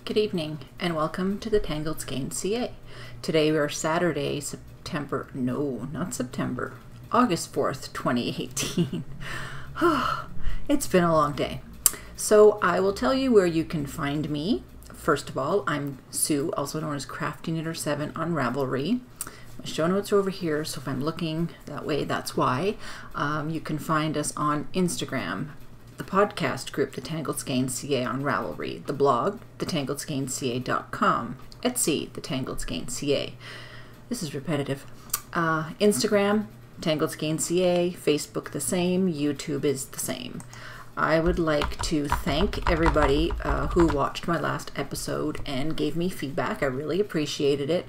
Good evening and welcome to the Tangled Skein CA. Today we are Saturday, August 4th, 2018. It's been a long day. So I will tell you where you can find me. First of all, I'm Sue, also known as Crafty Knitter 7 on Ravelry. My show notes are over here, so if I'm looking that way, that's why. You can find us on Instagram, the podcast group, The Tangled Skein CA on Ravelry, the blog, thetangledskeinca.com, Etsy, The Tangled Skein CA. This is repetitive. Instagram, Tangled Skein CA, Facebook the same, YouTube is the same. I would like to thank everybody who watched my last episode and gave me feedback. I really appreciated it.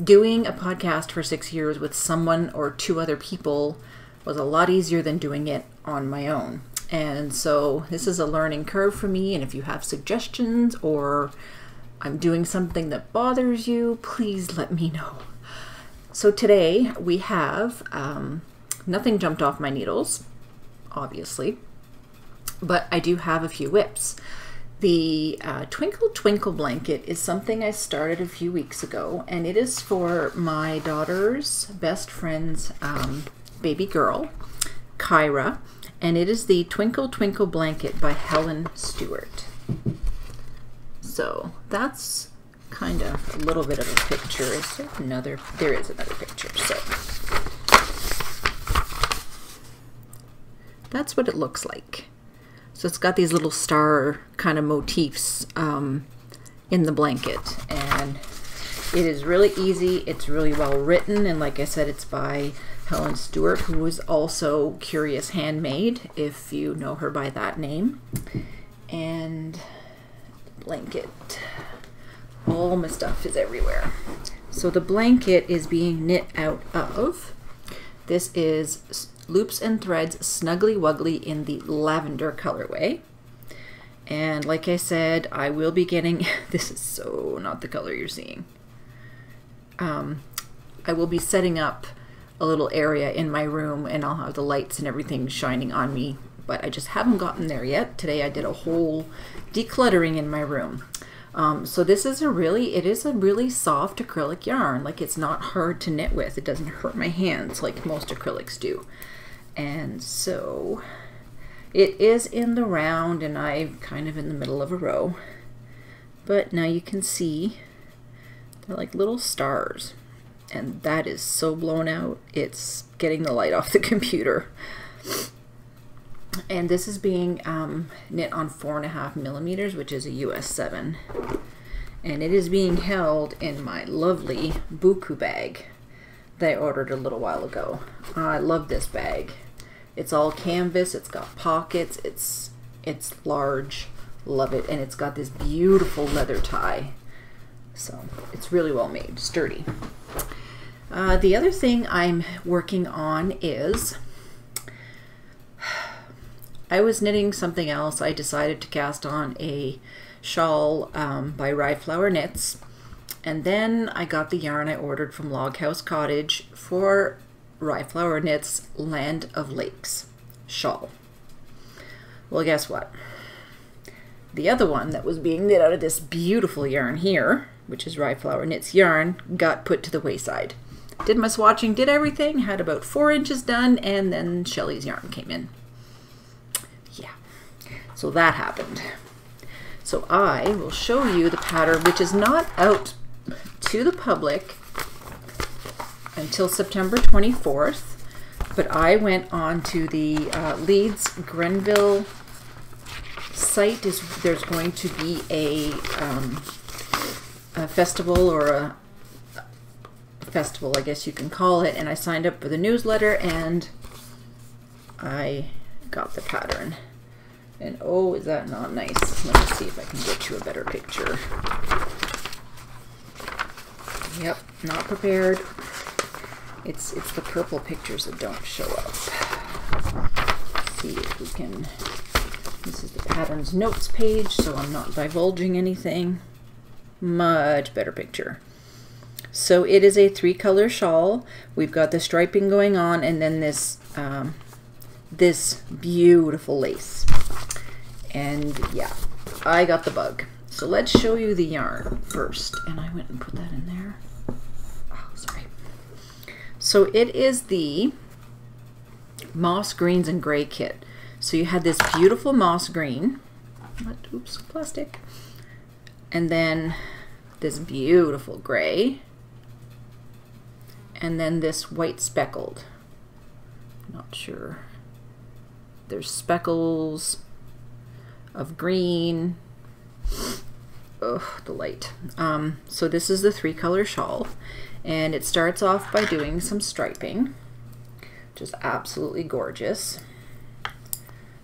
Doing a podcast for 6 years with someone or two other people was a lot easier than doing it on my own. And so this is a learning curve for me, and if you have suggestions or I'm doing something that bothers you, please let me know. So today we have nothing jumped off my needles, obviously, but I do have a few whips. The Twinkle blanket is something I started a few weeks ago, and it is for my daughter's best friend's baby girl, Kyra. And it is the Twinkle blanket by Helen Stewart. So that's kind of a little bit of a picture. Is there another? There is another picture. So that's what it looks like. So it's got these little star kind of motifs in the blanket, and it is really easy. It's really well written, and like I said, it's by Helen Stewart, who is also Curious Handmade, if you know her by that name. And blanket, all my stuff is everywhere. So the blanket is being knit out of, this is Loops and Threads Snuggly Wuggly in the Lavender colorway. And like I said, I will be getting, this is so not the color you're seeing. I will be setting up a little area in my room, and I'll have the lights and everything shining on me, but I just haven't gotten there yet. Today I did a whole decluttering in my room. So this is a really soft acrylic yarn. Like, it's not hard to knit with. It doesn't hurt my hands like most acrylics do. And so it is in the round, and I'm kind of in the middle of a row, but now you can see they're like little stars. And that is so blown out, it's getting the light off the computer. And this is being knit on 4.5 millimeters, which is a US 7. And it is being held in my lovely buku bag that I ordered a little while ago. I love this bag. It's all canvas, it's got pockets, it's large, love it. And it's got this beautiful leather tie. So it's really well made, sturdy. The other thing I'm working on is, I was knitting something else. I decided to cast on a shawl by RhyFlower Knits, and then I got the yarn I ordered from Log House Cottage for RhyFlower Knits Land of Lakes shawl. Well, guess what? The other one that was being knit out of this beautiful yarn here, which is RhyFlower Knits yarn, got put to the wayside. Did my swatching, did everything, had about 4 inches done, and then Shelly's yarn came in. Yeah, so that happened. So I will show you the pattern, which is not out to the public until September 24th, but I went on to the Leeds Grenville site. There's going to be a festival, or a festival, I guess you can call it, and I signed up for the newsletter and I got the pattern. And oh, is that not nice? Let me see if I can get you a better picture. Yep, not prepared. It's the purple pictures that don't show up. Let's see if we can. This is the patterns notes page, so I'm not divulging anything. Much better picture. So it is a 3-color shawl. We've got the striping going on, and then this this beautiful lace. And yeah, I got the bug. So let's show you the yarn first. And I went and put that in there. Oh, sorry. So it is the Moss Greens and Gray kit. So you had this beautiful moss green. Oops, plastic. And then this beautiful gray. And then this white speckled. Not sure. There's speckles of green. Oh, the light. So this is the 3-color shawl, and it starts off by doing some striping, which is absolutely gorgeous.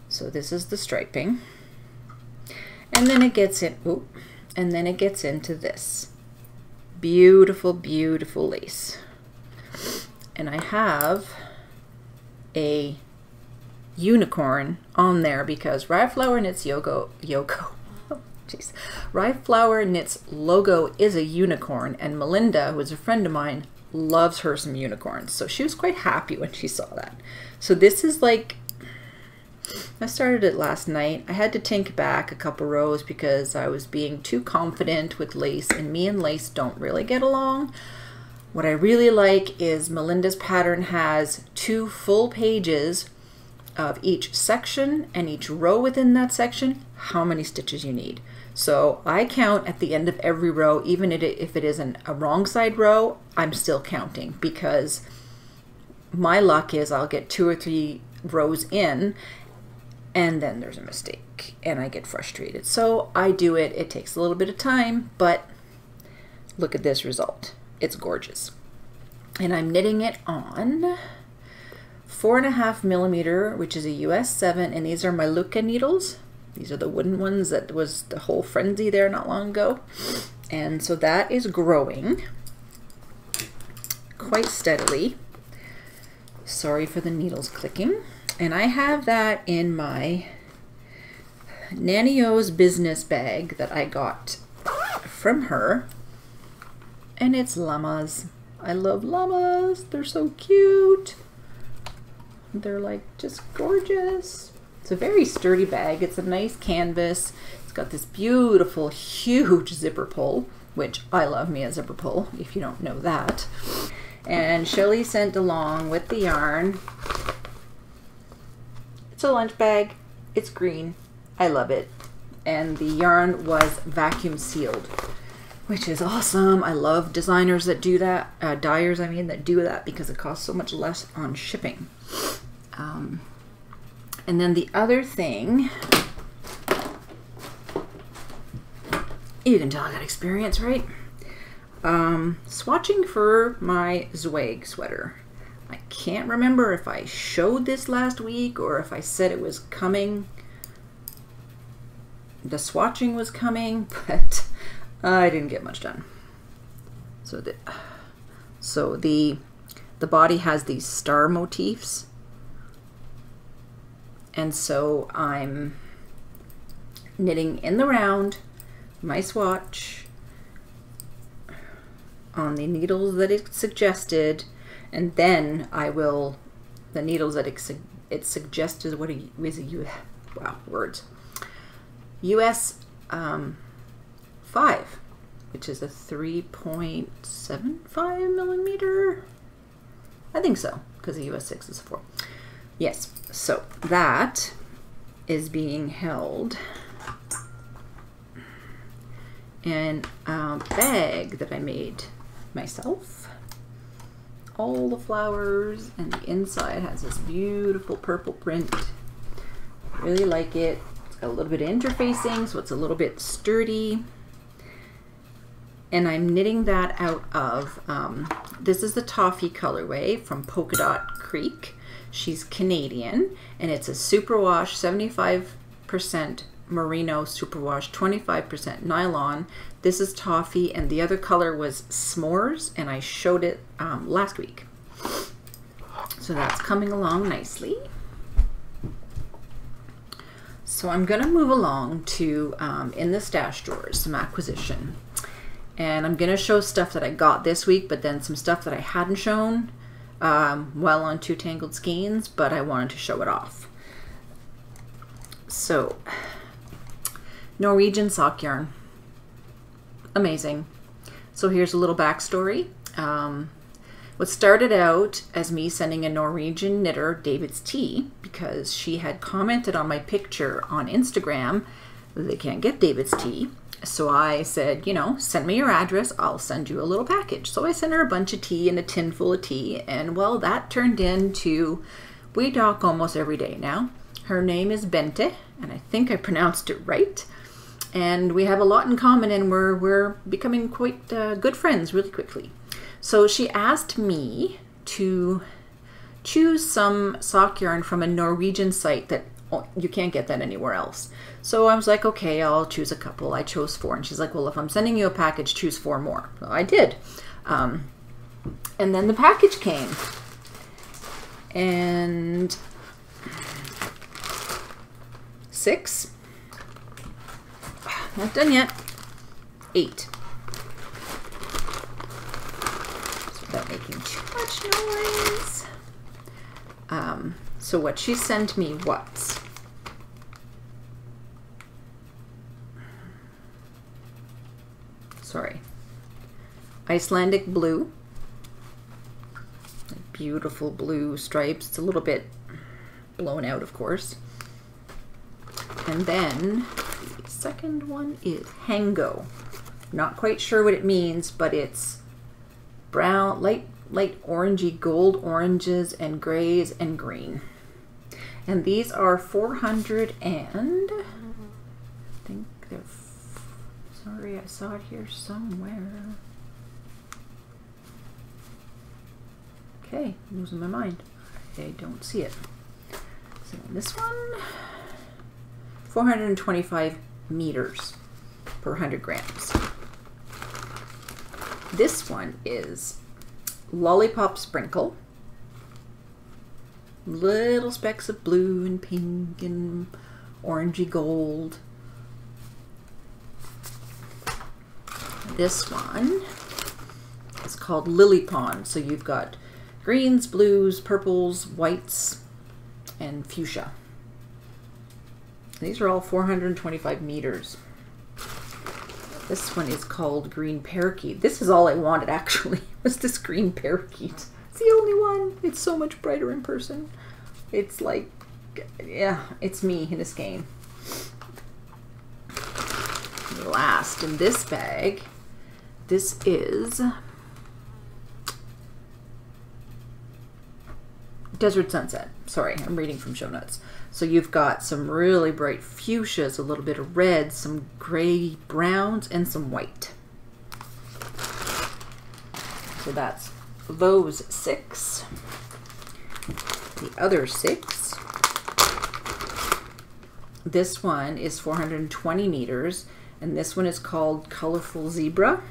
So this is the striping, and then it gets in. Oh, and then it gets into this beautiful, beautiful lace. And I have a unicorn on there because RhyFlower Knits RhyFlower Knits logo is a unicorn, and Melinda, who is a friend of mine, loves her some unicorns. So she was quite happy when she saw that. So this is like, I started it last night. I had to take back a couple rows because I was being too confident with lace, and me and lace don't really get along. What I really like is Melinda's pattern has 2 full pages of each section, and each row within that section, how many stitches you need. So I count at the end of every row, even if it isn't a wrong side row, I'm still counting, because my luck is I'll get 2 or 3 rows in and then there's a mistake and I get frustrated. So I do it. It takes a little bit of time, but look at this result. It's gorgeous. And I'm knitting it on 4.5 millimeter, which is a US 7, and these are my Luca needles. These are the wooden ones that was the whole frenzy there not long ago. And so that is growing quite steadily. Sorry for the needles clicking. And I have that in my Nanny O's business bag that I got from her. And it's llamas. I love llamas. They're so cute. They're like just gorgeous. It's a very sturdy bag. It's a nice canvas. It's got this beautiful, huge zipper pull, which I love me a zipper pull, if you don't know that. And Shelly sent along with the yarn. It's a lunch bag. It's green. I love it. And the yarn was vacuum sealed, which is awesome. I love designers that do that, dyers, I mean, that do that, because it costs so much less on shipping. And then the other thing, you can tell I got experience, right? Swatching for my Zweig sweater. I can't remember if I showed this last week or if I said it was coming. The swatching was coming, but I didn't get much done. So the body has these star motifs. And so I'm knitting in the round my swatch on the needles that it suggested, and then I will, the needles that it suggested, what is it, wow, words, US 5, which is a 3.75 millimeter, I think so, because the US 6 is 4. Yes, so that is being held in a bag that I made myself. All the flowers, and the inside has this beautiful purple print. Really like it. It's got a little bit of interfacing, so it's a little bit sturdy. And I'm knitting that out of, this is the Toffee colorway from Polka Dot Creek. She's Canadian, and it's a Superwash, 75% Merino Superwash, 25% Nylon. This is Toffee, and the other color was Smores, and I showed it last week. So that's coming along nicely. So I'm gonna move along to, in the stash drawers, some acquisition. And I'm gonna show stuff that I got this week, but then some stuff that I hadn't shown well on Two Tangled Skeins, but I wanted to show it off. So, Norwegian sock yarn. amazing. So here's a little backstory. What started out as me sending a Norwegian knitter David's tea because she had commented on my picture on Instagram, they can't get David's tea. So I said, you know, send me your address, I'll send you a little package. So I sent her a bunch of tea and a tin full of tea, and well, that turned into, we talk almost every day now. Her name is Bente, and I think I pronounced it right. And we have a lot in common, and we're becoming quite good friends really quickly. So she asked me to choose some sock yarn from a Norwegian site that you can't get that anywhere else. So I was like, okay, I'll choose a couple. I chose 4, and she's like, well, if I'm sending you a package, choose 4 more. So I did. And then the package came. And 6. Not done yet. 8. Without making too much noise. So what she sent me was Icelandic blue, beautiful blue stripes. It's a little bit blown out, of course. And then the second one is Hango. Not quite sure what it means, but it's brown, light orangey gold oranges and grays and green. And these are 400 and I think they're, sorry, I saw it here somewhere. Okay, losing my mind. I don't see it. So this one, 425 meters per 100 grams. This one is Lollipop Sprinkle. Little specks of blue and pink and orangey gold. This one is called Lily Pond. So you've got greens, blues, purples, whites, and fuchsia. These are all 425 meters. This one is called Green Parakeet. This is all I wanted, actually, was this green parakeet. It's the only one. It's so much brighter in person. It's like, yeah, it's me in a skein. Last in this bag, this is Desert Sunset. Sorry, I'm reading from show notes. So you've got some really bright fuchsias, a little bit of red, some gray browns, and some white. So that's those 6. The other 6. This one is 420 meters, and this one is called Colorful Zebra.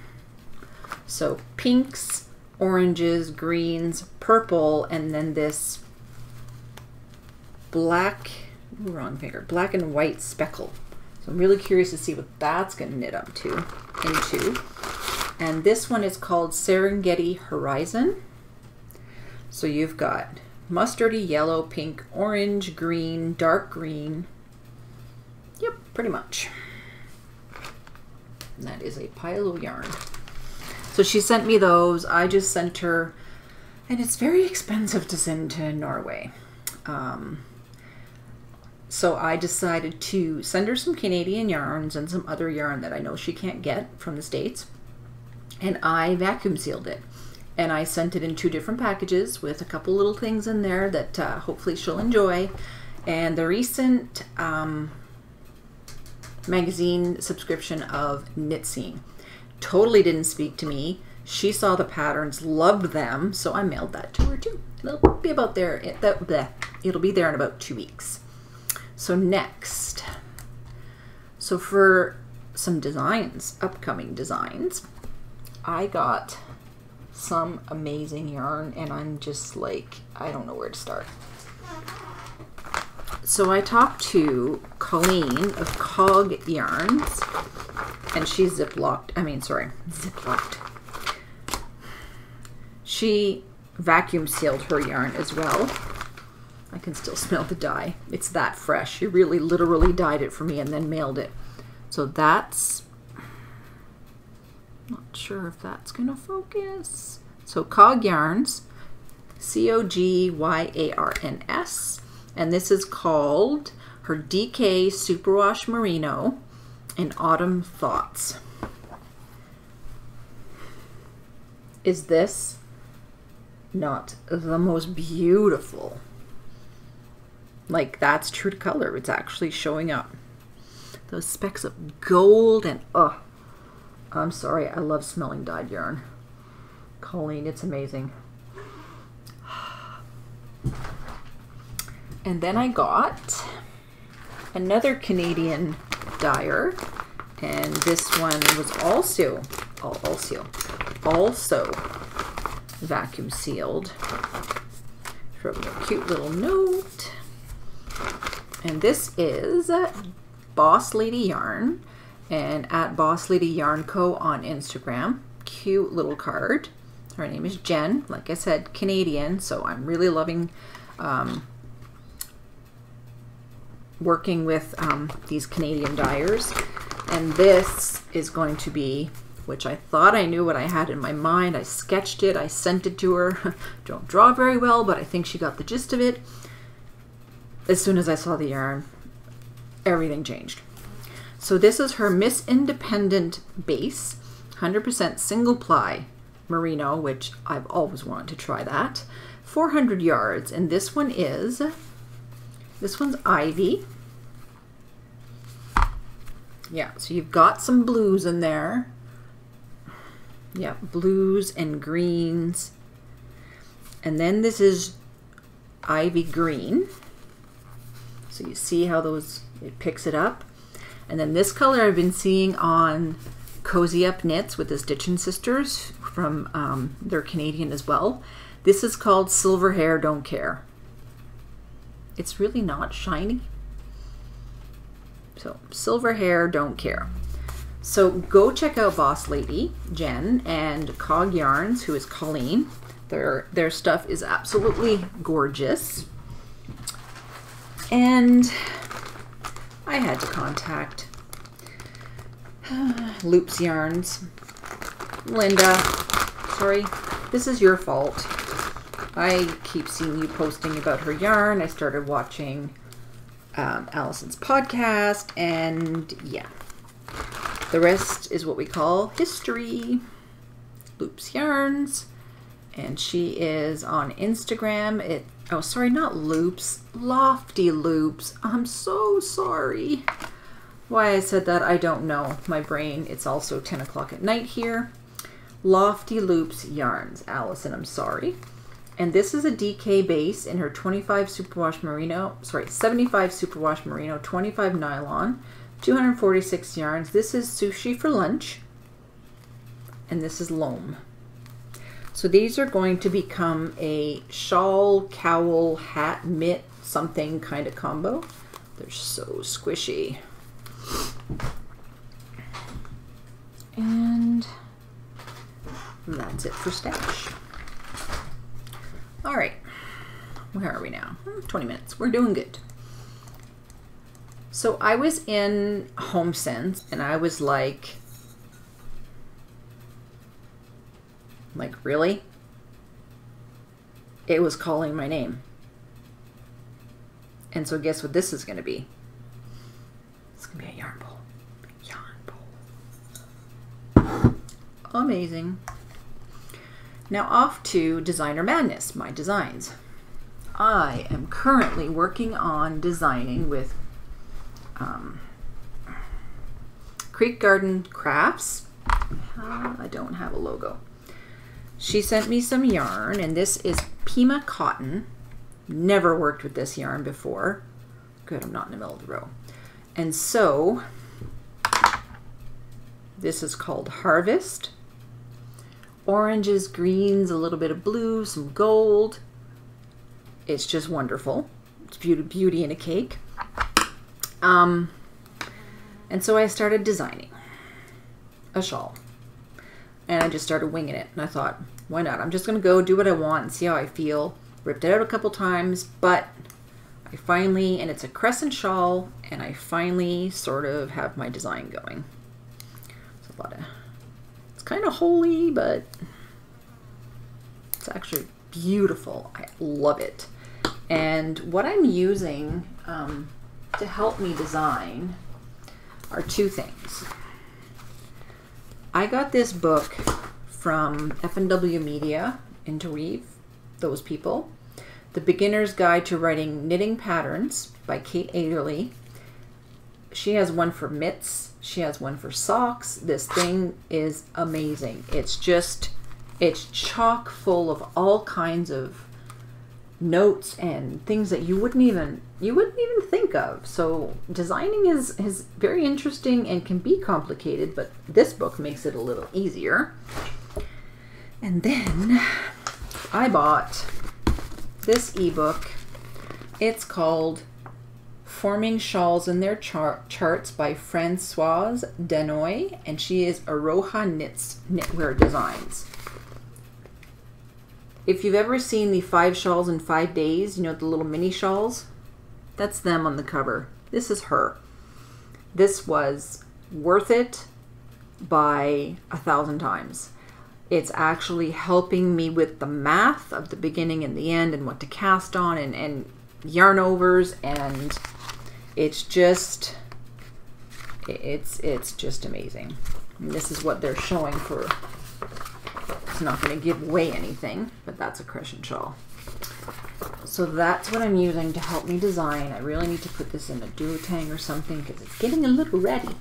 So pinks, oranges, greens, purple, and then this black, wrong finger, black and white speckle. So I'm really curious to see what that's going to knit up to, into. And this one is called Serengeti Horizon. So you've got mustardy, yellow, pink, orange, green, dark green. Yep, pretty much. And that is a pile of yarn. So she sent me those. I just sent her, and it's very expensive to send to Norway. So I decided to send her some Canadian yarns and some other yarn that I know she can't get from the States. And I vacuum sealed it. And I sent it in 2 different packages with a couple little things in there that hopefully she'll enjoy. And the recent magazine subscription of Knit Scene totally didn't speak to me. She saw the patterns, loved them, so I mailed that to her too. It'll be about there. It'll be there in about 2 weeks. So next, so for some designs, upcoming designs, I got some amazing yarn, and I'm just like, I don't know where to start. So I talked to Colleen of Cog Yarns, and she's ziplocked. She vacuum sealed her yarn as well. I can still smell the dye. It's that fresh. She really literally dyed it for me and then mailed it. So that's sure if that's gonna focus. So Cog Yarns, Cogyaarns, and this is called her DK Superwash Merino in Autumn Thoughts. Is this not the most beautiful? Like, that's true to color. It's actually showing up. Those specks of gold and, oh, I'm sorry, I love smelling dyed yarn. Colleen, it's amazing. And then I got another Canadian dyer, and this one was also vacuum sealed from a cute little note. And this is Boss Lady Yarn, and at Boss Lady Yarn Co on Instagram. Cute little card. Her name is Jenn, like I said, Canadian, so I'm really loving working with these Canadian dyers. And this is going to be, which I thought I knew what I had in my mind. I sketched it, I sent it to her. Don't draw very well, but I think she got the gist of it. As soon as I saw the yarn, everything changed. So this is her Miss Independent base, 100% single ply merino, which I've always wanted to try that. 400 yards, and this one's Ivy. Yeah, so you've got some blues in there. Yeah, blues and greens. And then this is Ivy green. So you see how it picks it up. And then this color I've been seeing on Cozy Up Knits with the Stitchin' Sisters from, they're Canadian as well. This is called Silver Hair Don't Care. It's really not shiny. So Silver Hair Don't Care. So go check out Boss Lady, Jenn, and Cog Yarns, who is Colleen. Their stuff is absolutely gorgeous. And I had to contact Loops Yarns. Linda, sorry, this is your fault. I keep seeing you posting about her yarn. I started watching Allison's podcast, and yeah. The rest is what we call history. Loops Yarns, and she is on Instagram. Oh, sorry, not Loops, Lofty Loops. I'm so sorry. Why I said that, I don't know. My brain, it's also 10 o'clock at night here. Lofty Loops Yarns, Allison, I'm sorry. And this is a DK base in her 75 Superwash Merino, sorry, 75 Superwash Merino, 25 nylon, 246 yarns. This is Sushi for Lunch, and this is Loam. So these are going to become a shawl, cowl, hat, mitt, something kind of combo. They're so squishy. And that's it for stash. All right, where are we now? 20 minutes, we're doing good. So I was in HomeSense and I was like, really? It was calling my name. And so guess what this is gonna be? It's gonna be a yarn bowl. Yarn bowl. Amazing. Now off to Designer Madness, my designs. I am currently working on designing with Creek Garden Crafts. I don't have a logo. She sent me some yarn, and this is Pima Cotton. Never worked with this yarn before. Good, I'm not in the middle of the row. And so, this is called Harvest. Oranges, greens, a little bit of blue, some gold. It's just wonderful. It's beauty in a cake. And so I started designing a shawl. And I just started winging it. And I thought, why not? I'm just going to go do what I want and see how I feel. Ripped it out a couple times, but I finally, and it's a crescent shawl, and I finally sort of have my design going. It's kind of holey, but it's actually beautiful. I love it. And what I'm using to help me design are two things. I got this book from F&W Media in Reeve, those people. The Beginner's Guide to Writing Knitting Patterns by Kate Adderley. She has one for mitts. She has one for socks. This thing is amazing. It's chock full of all kinds of notes and things that you wouldn't even think of. So designing is very interesting and can be complicated, but this book makes it a little easier. And then I bought this ebook. It's called Forming Shawls in Their Charts by Françoise Denoy, and she is Aroha Knitwear Designs. If you've ever seen the 5 shawls in 5 days, you know, the little mini shawls, that's them on the cover. This is her. This was worth it by 1,000 times. It's actually helping me with the math of the beginning and the end and what to cast on and yarn overs, and it's just amazing. And this is what they're showing for. It's not going to give away anything, but that's a crescent shawl. So that's what I'm using to help me design. I really need to put this in a duotang or something because it's getting a little ready.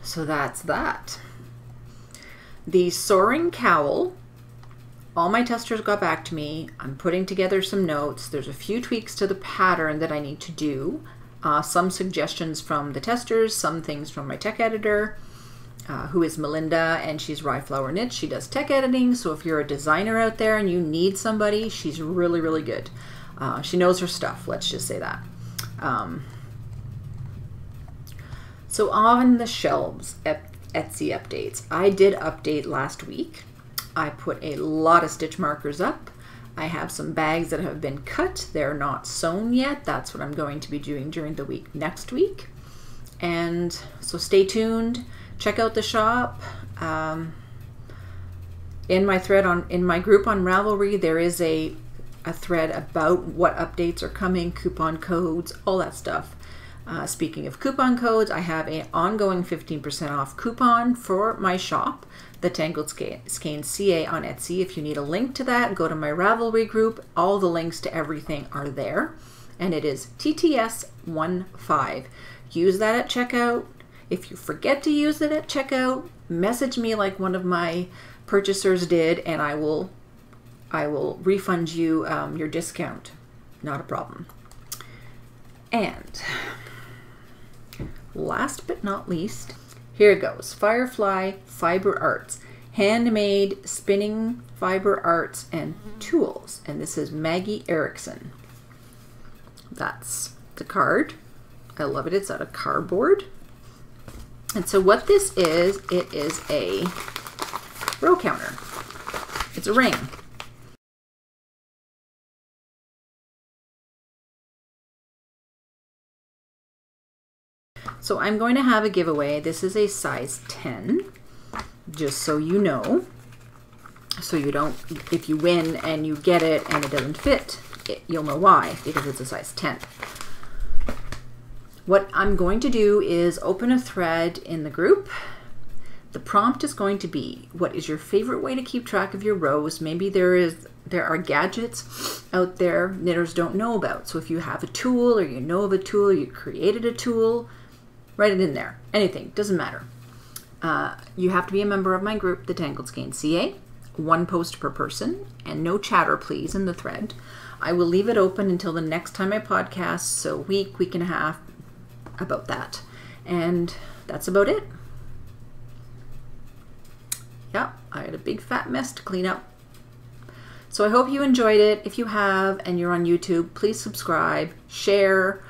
So that's that. The soaring cowl, all my testers got back to me. I'm putting together some notes. There's a few tweaks to the pattern that I need to do. Some suggestions from the testers, some things from my tech editor, who is Melinda, and she's RhyFlower Knits. She does tech editing, so if you're a designer out there and you need somebody, she's really, really good. She knows her stuff, let's just say that. So on the shelves, Etsy updates. I did update last week. I put a lot of stitch markers up. I have some bags that have been cut. They're not sewn yet. That's what I'm going to be doing during the week next week. And so stay tuned. Check out the shop. In my thread in my group on Ravelry, there is a thread about what updates are coming, coupon codes, all that stuff. Speaking of coupon codes, I have an ongoing 15% off coupon for my shop, the Tangled Skein CA on Etsy. If you need a link to that, go to my Ravelry group. All the links to everything are there, and it is TTS15. Use that at checkout. If you forget to use it at checkout, message me like one of my purchasers did, and I will refund you your discount. Not a problem. And last but not least, here it goes. Firefly Fiber Arts, handmade spinning fiber arts and tools. And this is Maggie Erickson. That's the card. I love it. It's out of cardboard. And so what this is, it is a row counter. It's a ring. So I'm going to have a giveaway. This is a size 10, just so you know. So you don't, if you win and you get it and it doesn't fit, you'll know why, because it's a size 10. What I'm going to do is open a thread in the group. The prompt is going to be, what is your favorite way to keep track of your rows? Maybe there are gadgets out there knitters don't know about. So if you have a tool, or you know of a tool, or you created a tool, write it in there. Anything, doesn't matter. You have to be a member of my group, the Tangled Skein CA. 1 post per person, and no chatter please in the thread. I will leave it open until the next time I podcast, so week and a half, about that. And that's about it. Yeah, I had a big fat mess to clean up. So I hope you enjoyed it. If you have and you're on YouTube, please subscribe, share,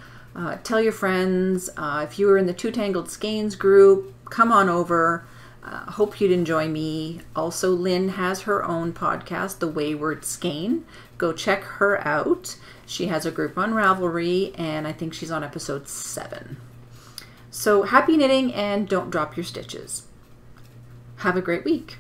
tell your friends. If you were in the Two Tangled Skeins group, come on over. Hope you'd enjoy me. Also, Lynn has her own podcast, The Wayward Skein. Go check her out. She has a group on Ravelry, and I think she's on episode 7. So happy knitting, and don't drop your stitches. Have a great week.